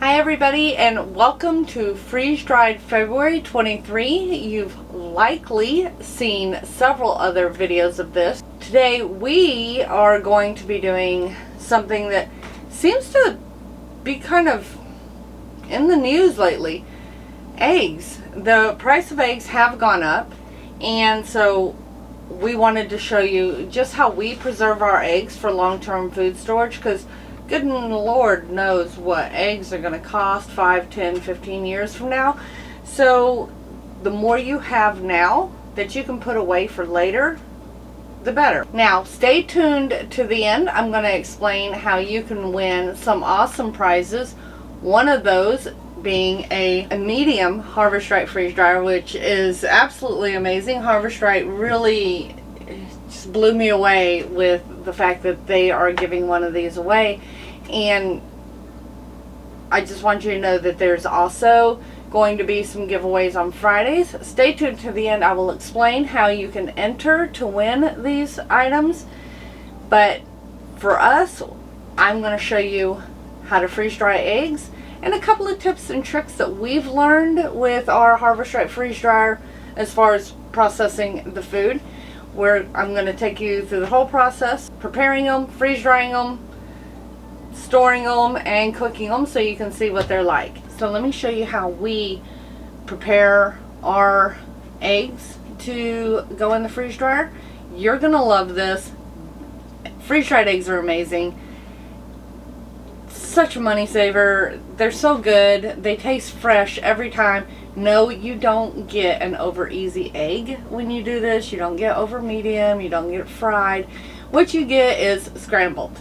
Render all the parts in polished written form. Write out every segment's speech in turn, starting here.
Hi everybody, and welcome to Freeze Dried February 23. You've likely seen several other videos of this. Today we are going to be doing something that seems to be kind of in the news lately. Eggs. The price of eggs have gone up, and so we wanted to show you just how we preserve our eggs for long-term food storage, because good Lord knows what eggs are going to cost 5, 10, 15 years from now. So the more you have now that you can put away for later, the better. Now stay tuned to the end. I'm going to explain how you can win some awesome prizes. One of those being a medium Harvest Right freeze dryer, which is absolutely amazing. Harvest Right really just blew me away with the fact that they are giving one of these away. And I just want you to know that there's also going to be some giveaways on Fridays. Stay tuned to the end. I will explain how you can enter to win these items. But for us, I'm going to show you how to freeze dry eggs and a couple of tips and tricks that we've learned with our Harvest Right freeze dryer as far as processing the food. I'm going to take you through the whole process, preparing them, freeze drying them, storing them, and cooking them so you can see what they're like. So let me show you how we prepare our eggs to go in the freeze dryer. You're going to love this. Freeze dried eggs are amazing. Such a money saver. They're so good. They taste fresh every time. No, you don't get an over easy egg when you do this. You don't get over medium. You don't get fried. What you get is scrambled.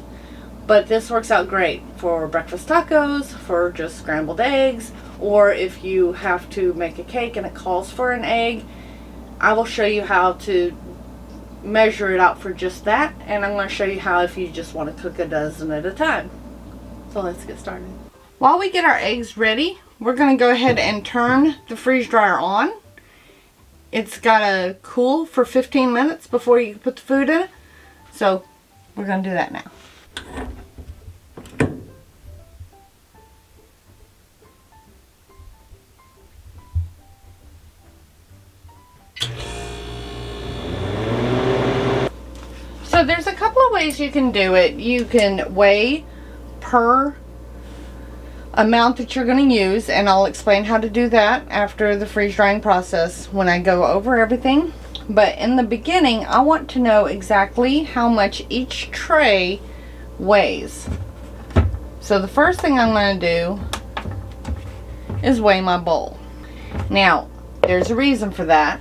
But this works out great for breakfast tacos, for just scrambled eggs, or if you have to make a cake and it calls for an egg. I will show you how to measure it out for just that, and I'm going to show you how if you just want to cook a dozen at a time. So let's get started. While we get our eggs ready, we're going to go ahead and turn the freeze dryer on. It's got to cool for 15 minutes before you put the food in it. So we're going to do that now. So there's a couple of ways you can do it. You can weigh per amount that you're going to use, and I'll explain how to do that after the freeze drying process when I go over everything. But in the beginning, I want to know exactly how much each tray weighs. So the first thing I'm going to do is weigh my bowl. Now, there's a reason for that.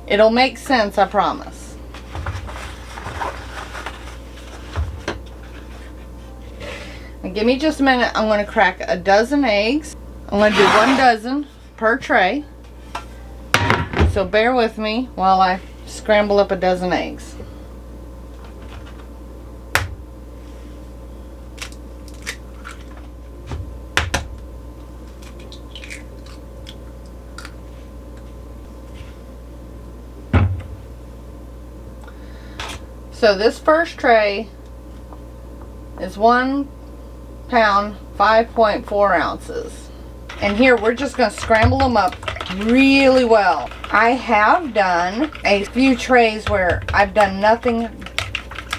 It'll make sense, I promise. Now, give me just a minute. I'm going to crack a dozen eggs. I'm going to do 1 dozen per tray. So bear with me while I scramble up a dozen eggs. So this first tray is 1 pound, 5.4 ounces. And here we're just going to scramble them up really well. I have done a few trays where I've done nothing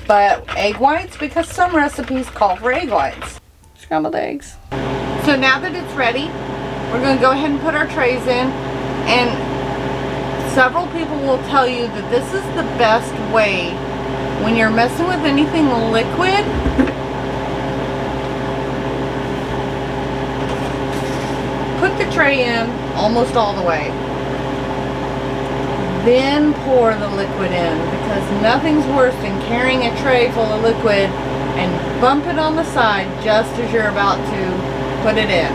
but egg whites because some recipes call for egg whites. Scrambled eggs. So now that it's ready, we're going to go ahead and put our trays in, and several people will tell you that this is the best way when you're messing with anything liquid. Put the tray in almost all the way. Then pour the liquid in, because nothing's worse than carrying a tray full of liquid and bump it on the side just as you're about to put it in.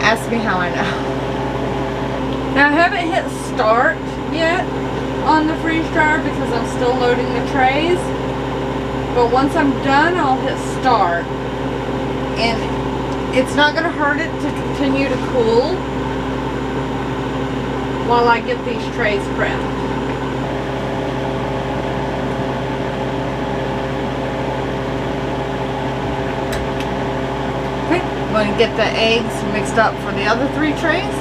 Ask me how I know. Now I haven't hit start yet on the freeze dryer because I'm still loading the trays, but once I'm done I'll hit start, and it's not going to hurt it to continue to cool while I get these trays prepped. going to get the eggs mixed up for the other 3 trays.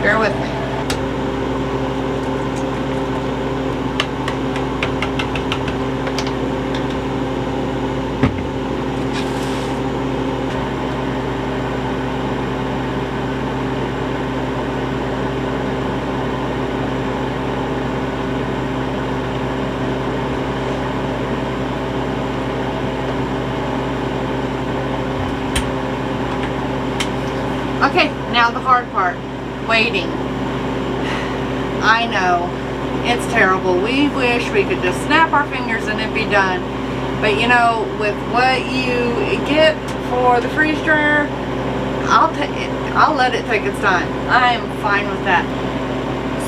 Bear with me. Okay, now the hard part, waiting. I know, it's terrible. We wish we could just snap our fingers and it'd be done. But you know, with what you get for the freeze dryer, I'll let it take its time. I am fine with that.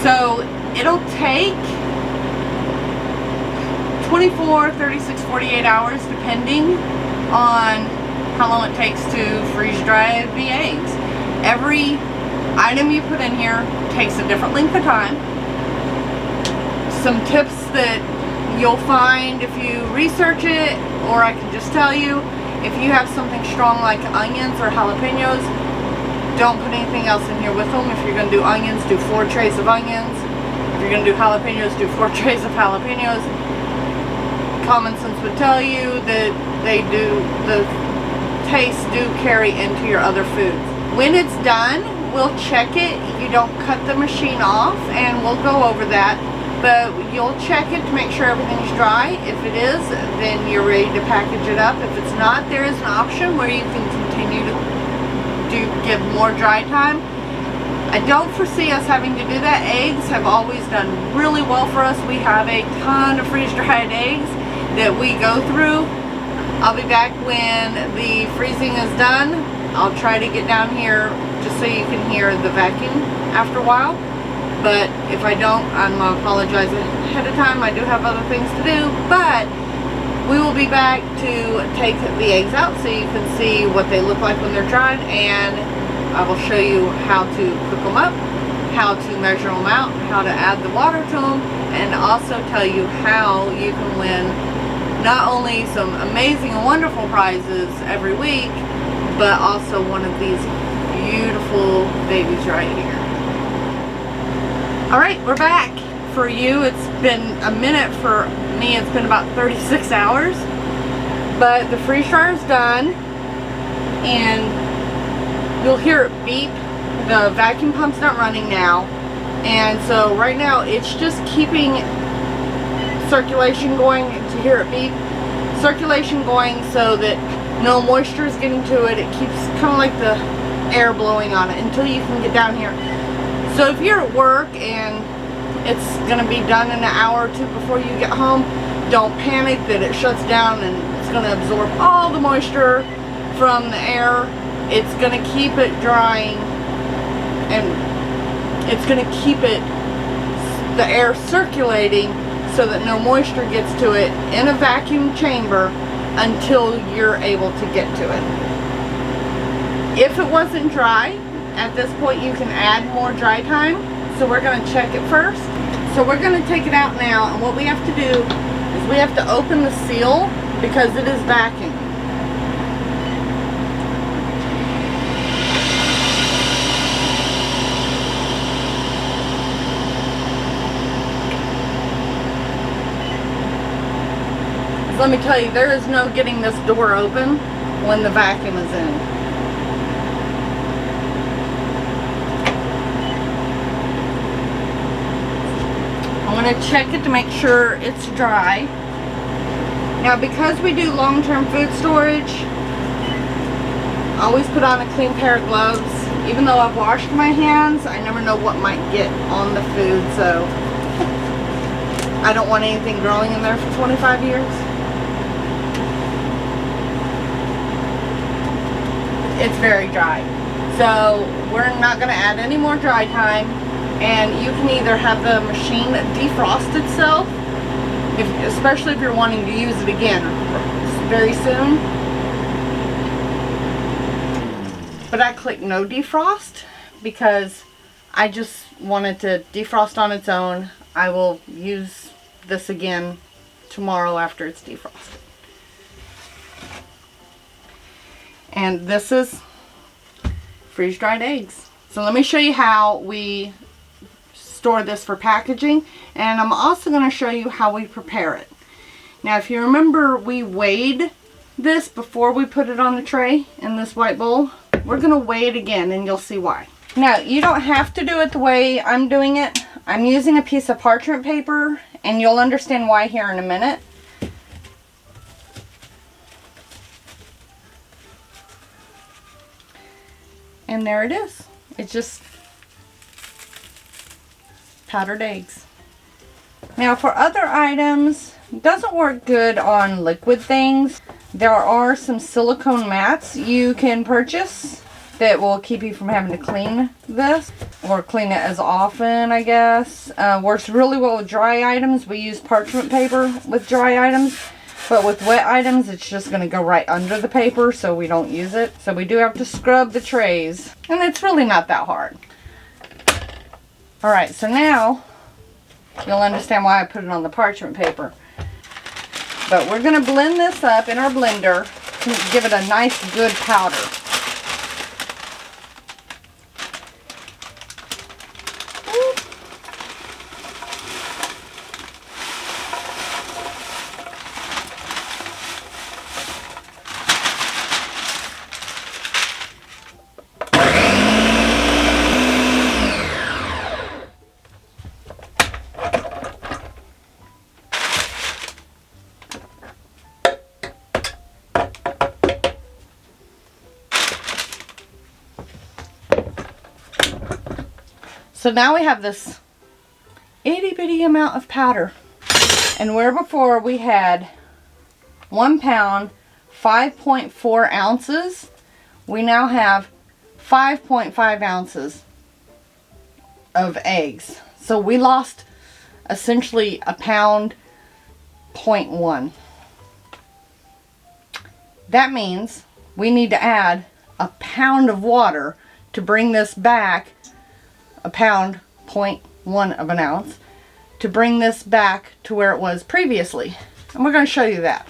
So it'll take 24, 36, 48 hours depending on how long it takes to freeze dry the eggs. Every item you put in here takes a different length of time. Some tips that you'll find if you research it, or I can just tell you, if you have something strong like onions or jalapenos, don't put anything else in here with them. If you're going to do onions, do 4 trays of onions. If you're going to do jalapenos, do 4 trays of jalapenos. Common sense would tell you that the tastes do carry into your other foods. When it's done, we'll check it. You don't cut the machine off, and we'll go over that. But you'll check it to make sure everything's dry. If it is, then you're ready to package it up. If it's not, there is an option where you can continue to give more dry time. I don't foresee us having to do that. Eggs have always done really well for us. We have a ton of freeze-dried eggs that we go through. I'll be back when the freezing is done. I'll try to get down here just so you can hear the vacuum after a while. But if I don't, I'm going to apologize ahead of time. I do have other things to do. But we will be back to take the eggs out so you can see what they look like when they're dried. And I will show you how to cook them up, how to measure them out, how to add the water to them, and also tell you how you can win not only some amazing and wonderful prizes every week, but also one of these beautiful babies right here. Alright, we're back. For you, it's been a minute. For me, it's been about 36 hours. But the freeze dryer is done, and you'll hear it beep. The vacuum pump's not running now, and so right now it's just keeping circulation going. To hear it beep, circulation going so that no moisture is getting to it. It keeps kind of like the air blowing on it until you can get down here. So if you're at work and it's going to be done in an hour or 2 before you get home, don't panic that it shuts down and it's going to absorb all the moisture from the air. It's going to keep it drying, and it's going to keep the air circulating so that no moisture gets to it in a vacuum chamber until you're able to get to it. If it wasn't dry, at this point you can add more dry time. So we're going to check it first. So we're going to take it out now, and what we have to do is we have to open the seal because it is vacuum. Let me tell you, there is no getting this door open when the vacuum is in. I'm going to check it to make sure it's dry. Now, because we do long-term food storage, I always put on a clean pair of gloves. Even though I've washed my hands, I never know what might get on the food, so I don't want anything growing in there for 25 years. It's very dry, so we're not going to add any more dry time, and you can either have the machine defrost itself, especially if you're wanting to use it again very soon. But I clicked no defrost because I just wanted to defrost on its own. I will use this again tomorrow after it's defrosted. And this is freeze-dried eggs. So let me show you how we store this for packaging, and I'm also going to show you how we prepare it. Now, if you remember, we weighed this before we put it on the tray in this white bowl. We're going to weigh it again, and you'll see why. Now, you don't have to do it the way I'm doing it. I'm using a piece of parchment paper, and you'll understand why here in a minute. And there it is. It's just powdered eggs. Now, for other items, it doesn't work good on liquid things. There are some silicone mats you can purchase that will keep you from having to clean this, or clean it as often, I guess. Works really well with dry items. We use parchment paper with dry items, but with wet items, it's just going to go right under the paper, so we don't use it. So we do have to scrub the trays, and it's really not that hard. Alright, so now you'll understand why I put it on the parchment paper. But we're going to blend this up in our blender to give it a nice good powder. So now we have this itty bitty amount of powder. And where before we had 1 pound, 5.4 ounces, we now have 5.5 ounces of eggs. So we lost essentially a pound, 0.1. That means we need to add a pound of water to bring this back, a pound, 0.1 of an ounce, to bring this back to where it was previously. And we're going to show you that.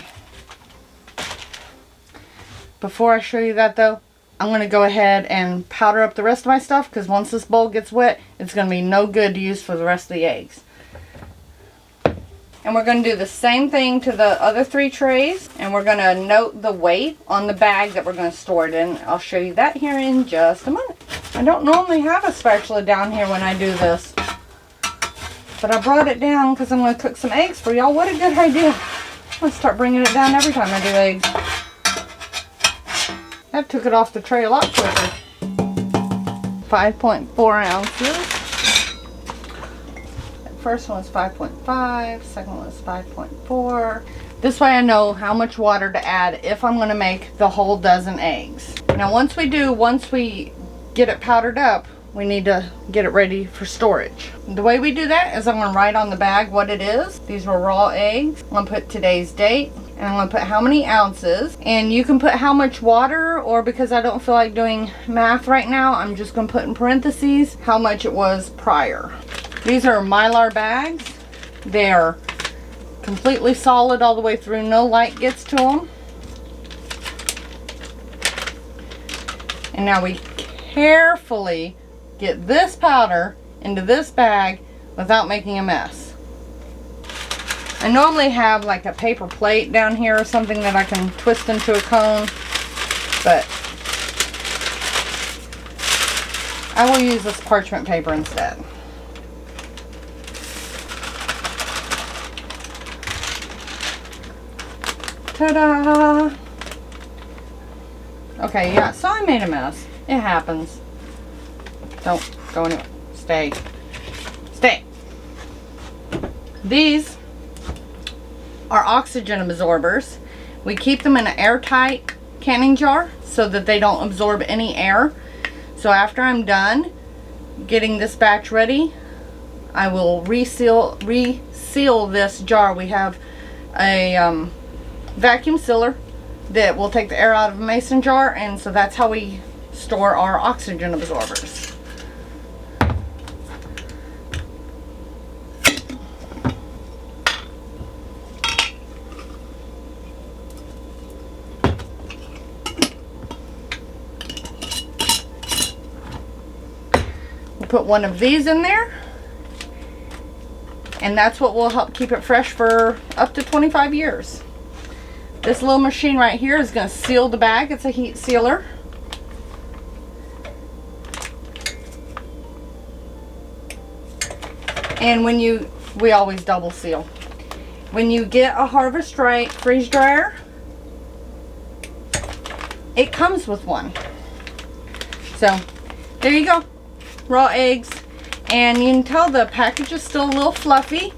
Before I show you that though, I'm going to go ahead and powder up the rest of my stuff, because once this bowl gets wet, it's going to be no good to use for the rest of the eggs. And we're going to do the same thing to the other 3 trays, and we're going to note the weight on the bag that we're going to store it in. I'll show you that here in just a moment. I don't normally have a spatula down here when I do this, but I brought it down because I'm going to cook some eggs for y'all. What a good idea. I'm going to start bringing it down every time I do eggs. That took it off the tray a lot quicker. 5.4 ounces. First one was 5.5, second one was 5.4. This way I know how much water to add if I'm going to make the whole dozen eggs. Now once we get it powdered up, we need to get it ready for storage. The way we do that is I'm going to write on the bag what it is. These were raw eggs. I'm going to put today's date, and I'm going to put how many ounces. And you can put how much water, or because I don't feel like doing math right now, I'm just going to put in parentheses how much it was prior. These are Mylar bags. They're completely solid all the way through. No light gets to them. And now we carefully get this powder into this bag without making a mess. I normally have like a paper plate down here or something that I can twist into a cone, but I will use this parchment paper instead. Ta-da! Okay, yeah, so I made a mess. It happens. Don't go anywhere. Stay. Stay. These are oxygen absorbers. We keep them in an airtight canning jar so that they don't absorb any air. So after I'm done getting this batch ready, I will reseal this jar. We have a vacuum sealer that will take the air out of a mason jar, and so that's how we store our oxygen absorbers. put one of these in there, and that's what will help keep it fresh for up to 25 years. This little machine right here is going to seal the bag. It's a heat sealer. And we always double seal. When you get a Harvest Right freeze dryer, it comes with one. So there you go, raw eggs. And you can tell the package is still a little fluffy,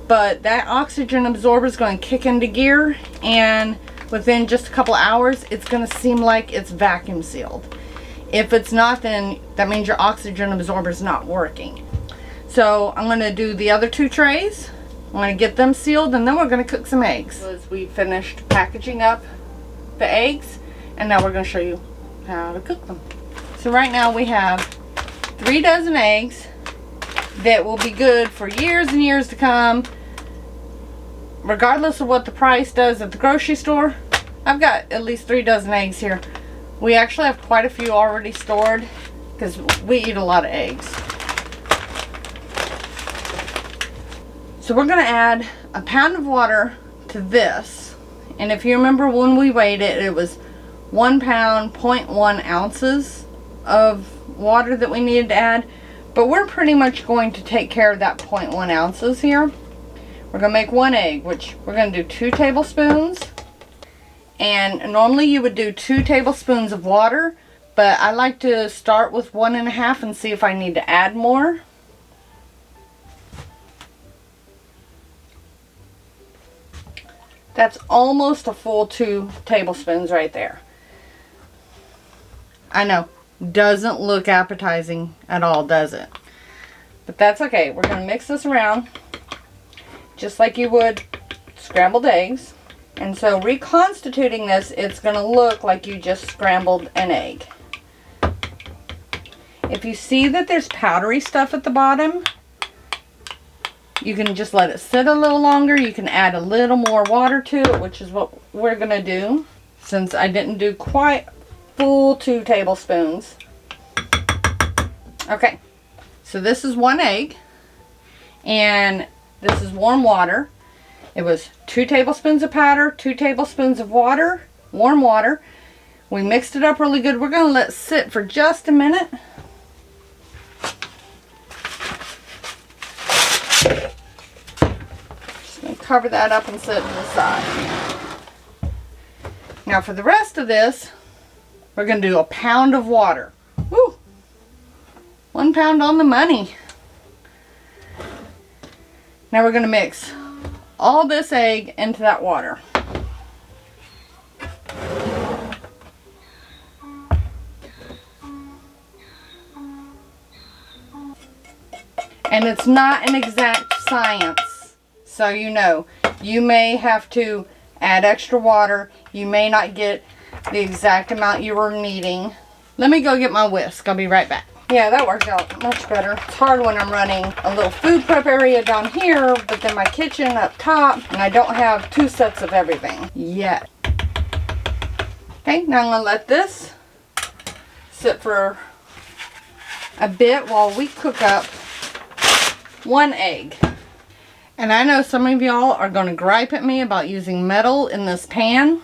but that oxygen absorber is going to kick into gear, and within just a couple hours it's going to seem like it's vacuum sealed. If it's not, then that means your oxygen absorber is not working. So I'm going to do the other 2 trays. I'm going to get them sealed, and then we're going to cook some eggs. As we finished packaging up the eggs, and now we're going to show you how to cook them. So right now we have 3 dozen eggs that will be good for years and years to come, regardless of what the price does at the grocery store. I've got at least 3 dozen eggs here. We actually have quite a few already stored because we eat a lot of eggs. So we're going to add a pound of water to this, and if you remember when we weighed it, it was 1 pound, 0.1 ounces of water that we needed to add. But we're pretty much going to take care of that 0.1 ounces here. We're going to make 1 egg, which we're going to do 2 tablespoons. And normally you would do 2 tablespoons of water, but I like to start with 1.5 and see if I need to add more. That's almost a full 2 tablespoons right there. I know, doesn't look appetizing at all, does it? But that's okay. We're going to mix this around just like you would scrambled eggs. And so reconstituting this, it's going to look like you just scrambled an egg. If you see that there's powdery stuff at the bottom, you can just let it sit a little longer. You can add a little more water to it, which is what we're going to do, since I didn't do quite full 2 tablespoons. Okay, so this is 1 egg, and this is warm water. It was 2 tablespoons of powder, 2 tablespoons of water, warm water. We mixed it up really good. We're going to let it sit for just a minute. Just going to cover that up and set it to the side. Now for the rest of this, we're going to do a pound of water. Woo! 1 pound on the money. Now we're going to mix all this egg into that water. And it's not an exact science, so you know. You may have to add extra water. You may not get the exact amount you were needing. Let me go get my whisk. I'll be right back. Yeah, that worked out much better. It's hard when I'm running a little food prep area down here, but then my kitchen up top, and I don't have 2 sets of everything yet. Okay, now I'm going to let this sit for a bit while we cook up 1 egg. And I know some of y'all are going to gripe at me about using metal in this pan,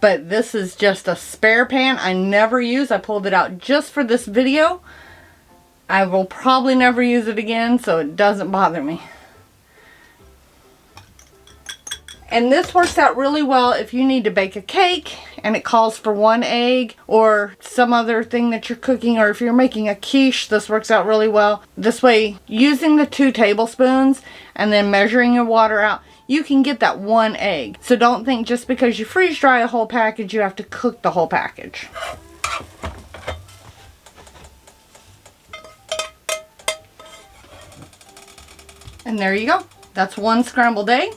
but this is just a spare pan I never use. I pulled it out just for this video. I will probably never use it again, so it doesn't bother me. And this works out really well if you need to bake a cake and it calls for 1 egg, or some other thing that you're cooking, or if you're making a quiche, this works out really well. This way, using the 2 tablespoons and then measuring your water out, you can get that 1 egg. So don't think just because you freeze dry a whole package, you have to cook the whole package. And there you go. That's 1 scrambled egg.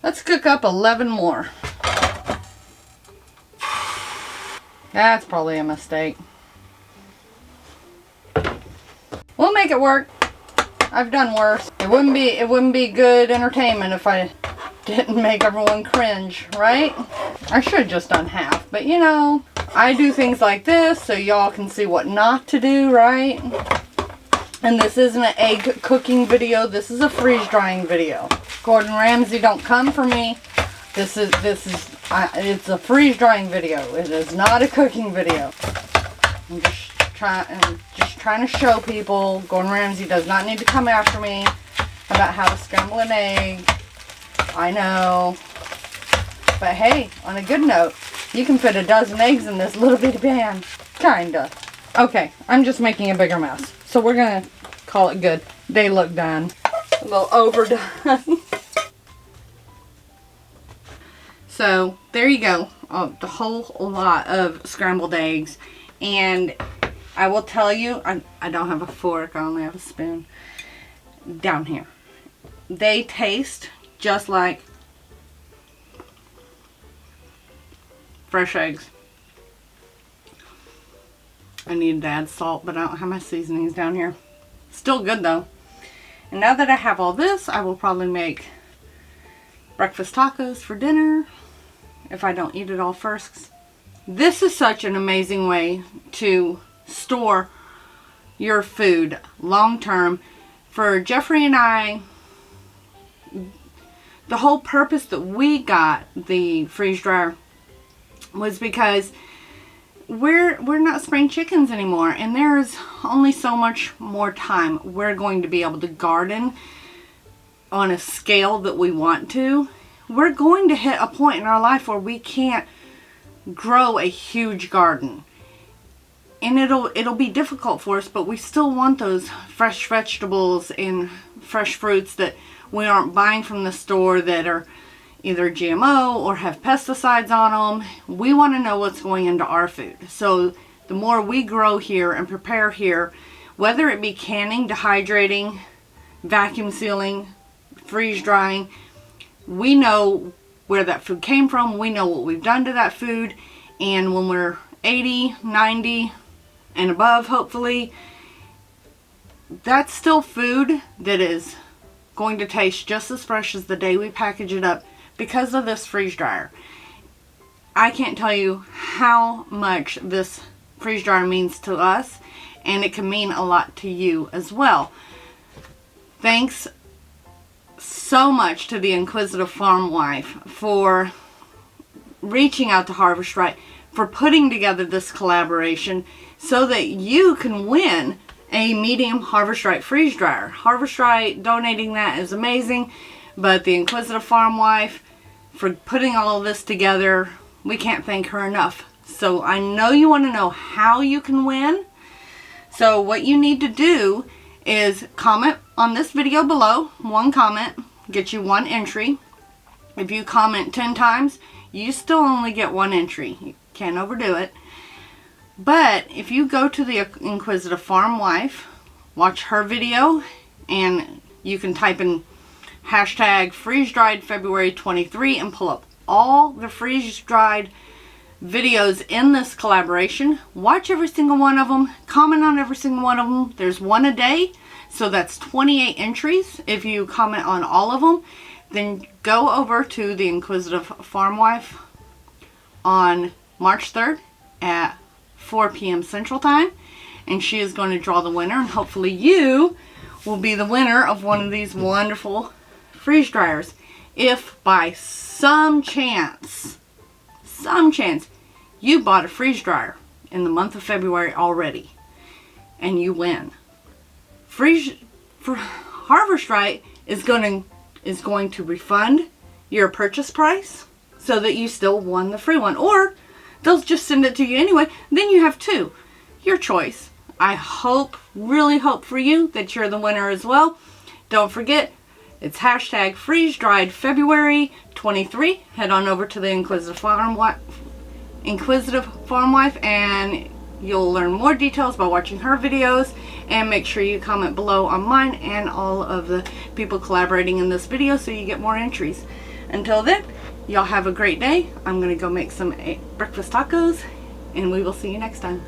Let's cook up 11 more. That's probably a mistake. We'll make it work. I've done worse. It wouldn't be good entertainment if I didn't make everyone cringe, right? I should have just done half, but you know, I do things like this so y'all can see what not to do, right? And this isn't an egg cooking video. This is a freeze drying video. Gordon Ramsay, don't come for me. It's a freeze drying video. It is not a cooking video. I'm just trying to show people Gordon Ramsay does not need to come after me about how to scramble an egg. I know. But hey, on a good note, you can fit a dozen eggs in this little bitty pan. Kinda. Okay, I'm just making a bigger mess. So we're gonna call it good. They look done. A little overdone. So there you go. The whole lot of scrambled eggs. And I will tell you, I don't have a fork, I only have a spoon. Down here. They taste just like fresh eggs. I needed to add salt, but I don't have my seasonings down here. Still good though. And now that I have all this, I will probably make breakfast tacos for dinner if I don't eat it all first. This is such an amazing way to store your food long term. For Jeffrey and I, the whole purpose that we got the freeze dryer was because we're not spring chickens anymore, and there's only so much more time we're going to be able to garden on a scale that we want to. We're going to hit a point in our life where we can't grow a huge garden, and it'll be difficult for us, but we still want those fresh vegetables and fresh fruits that we aren't buying from the store that are either GMO or have pesticides on them. We want to know what's going into our food. So the more we grow here and prepare here, whether it be canning, dehydrating, vacuum sealing, freeze drying, we know where that food came from. We know what we've done to that food. And when we're 80, 90 and above, hopefully, that's still food that is going to taste just as fresh as the day we package it up because of this freeze dryer. I can't tell you how much this freeze dryer means to us, and it can mean a lot to you as well. Thanks so much to the Inquisitive Farm Wife for reaching out to Harvest Right, for putting together this collaboration so that you can win a medium Harvest Right freeze dryer. Harvest Right donating that is amazing, but the Inquisitive Farm Wife for putting all of this together, we can't thank her enough. So I know you want to know how you can win. So what you need to do is comment on this video below. One comment gets you one entry. If you comment 10 times, you still only get one entry. You can't overdo it. But if you go to the Inquisitive Farm Wife, watch her video, and you can type in hashtag freeze dried February 23 and pull up all the freeze dried videos in this collaboration. Watch every single one of them. Comment on every single one of them. There's one a day, so that's 28 entries. If you comment on all of them, then go over to the Inquisitive Farm Wife on March 3rd at 4 p.m. Central Time, and she is going to draw the winner, and hopefully you will be the winner of one of these wonderful freeze dryers. If by some chance you bought a freeze dryer in the month of February already and you win, Harvest Right is going to refund your purchase price so that you still won the free one, or they'll just send it to you anyway. Then you have two. Your choice. I really hope for you that you're the winner as well. Don't forget, it's hashtag freeze dried February 23. Head on over to the Inquisitive Farm Wife, and you'll learn more details by watching her videos. And make sure you comment below on mine and all of the people collaborating in this video so you get more entries. Until then, y'all have a great day. I'm going to go make some breakfast tacos, and we will see you next time.